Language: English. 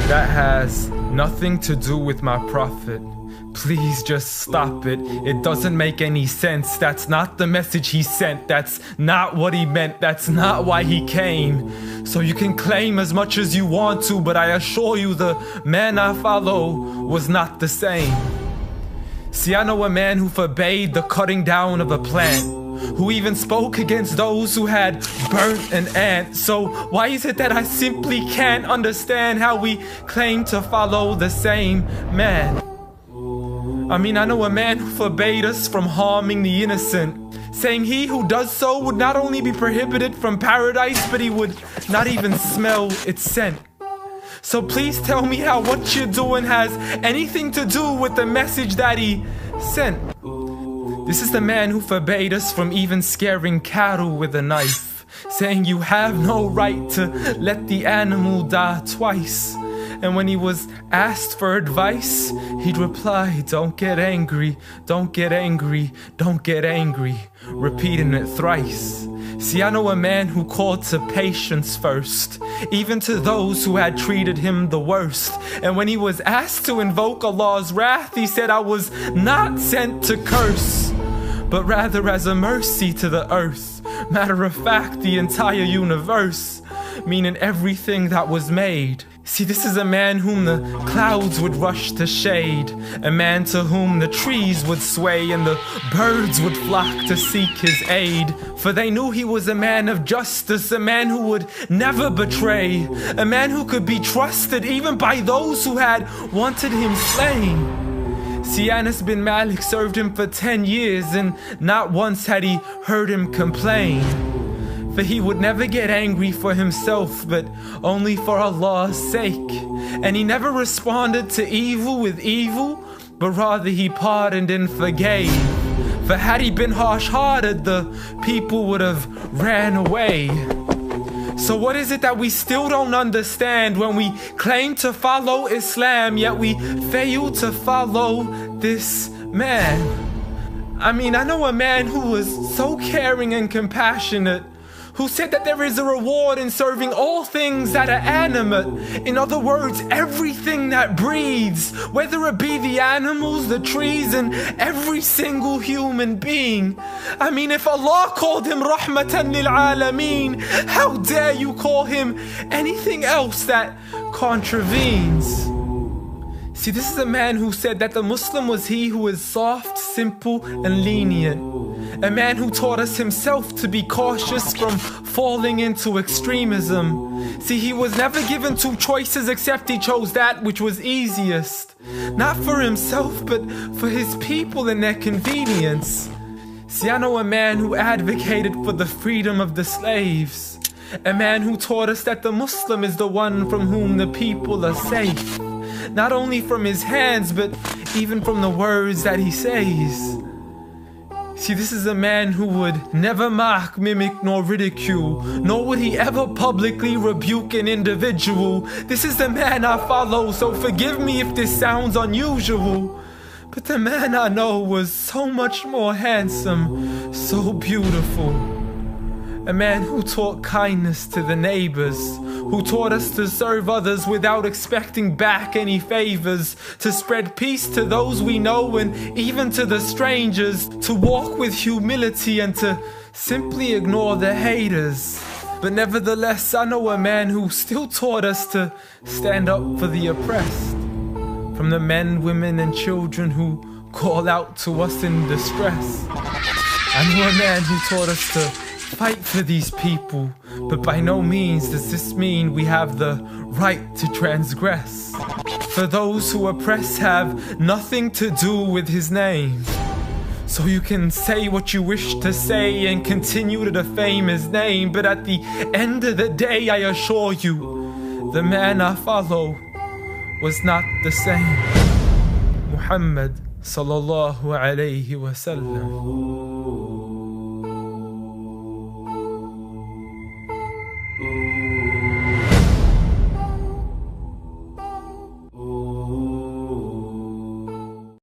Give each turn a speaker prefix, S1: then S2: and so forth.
S1: That has nothing to do with my prophet. Please just stop it. It doesn't make any sense. That's not the message he sent. That's not what he meant. That's not why he came. So you can claim as much as you want to, but I assure you the man I follow was not the same. See, I know a man who forbade the cutting down of a plant, who even spoke against those who had burnt an ant. So why is it that I simply can't understand how we claim to follow the same man? I mean, I know a man who forbade us from harming the innocent, saying he who does so would not only be prohibited from paradise, but he would not even smell its scent. So please tell me how what you're doing has anything to do with the message that he sent. This is the man who forbade us from even scaring cattle with a knife, saying you have no right to let the animal die twice. And when he was asked for advice, he'd reply, don't get angry, don't get angry, don't get angry, repeating it thrice. See, I know a man who called to patience first, even to those who had treated him the worst. And when he was asked to invoke Allah's wrath, he said, I was not sent to curse, but rather as a mercy to the earth. Matter of fact, the entire universe, meaning everything that was made. See, this is a man whom the clouds would rush to shade, a man to whom the trees would sway and the birds would flock to seek his aid. For they knew he was a man of justice, a man who would never betray, a man who could be trusted even by those who had wanted him slain. See, Anas bin Malik served him for 10 years and not once had he heard him complain. For he would never get angry for himself, but only for Allah's sake. And he never responded to evil with evil, but rather he pardoned and forgave. For had he been harsh-hearted, the people would have ran away. So what is it that we still don't understand when we claim to follow Islam, yet we fail to follow this man? I mean, I know a man who was so caring and compassionate, who said that there is a reward in serving all things that are animate. In other words, everything that breathes, whether it be the animals, the trees, and every single human being. I mean, if Allah called him Rahmatan lil Alameen, how dare you call him anything else that contravenes? See, this is a man who said that the Muslim was he who is soft, simple, and lenient. A man who taught us himself to be cautious from falling into extremism. See, he was never given two choices except he chose that which was easiest. Not for himself, but for his people and their convenience. See, I know a man who advocated for the freedom of the slaves. A man who taught us that the Muslim is the one from whom the people are safe. Not only from his hands, but even from the words that he says. See, this is a man who would never mock, mimic, nor ridicule, nor would he ever publicly rebuke an individual. This is the man I follow, so forgive me if this sounds unusual. But the man I know was so much more handsome, so beautiful. A man who taught kindness to the neighbors, who taught us to serve others without expecting back any favors, to spread peace to those we know and even to the strangers, to walk with humility and to simply ignore the haters. But nevertheless, I know a man who still taught us to stand up for the oppressed. From the men, women, and children who call out to us in distress. I know a man who taught us to fight for these people, but by no means does this mean we have the right to transgress. For those who oppress have nothing to do with his name. So you can say what you wish to say and continue to defame his name, but at the end of the day, I assure you, the man I follow was not the same. Muhammad sallallahu alayhi wa sallam.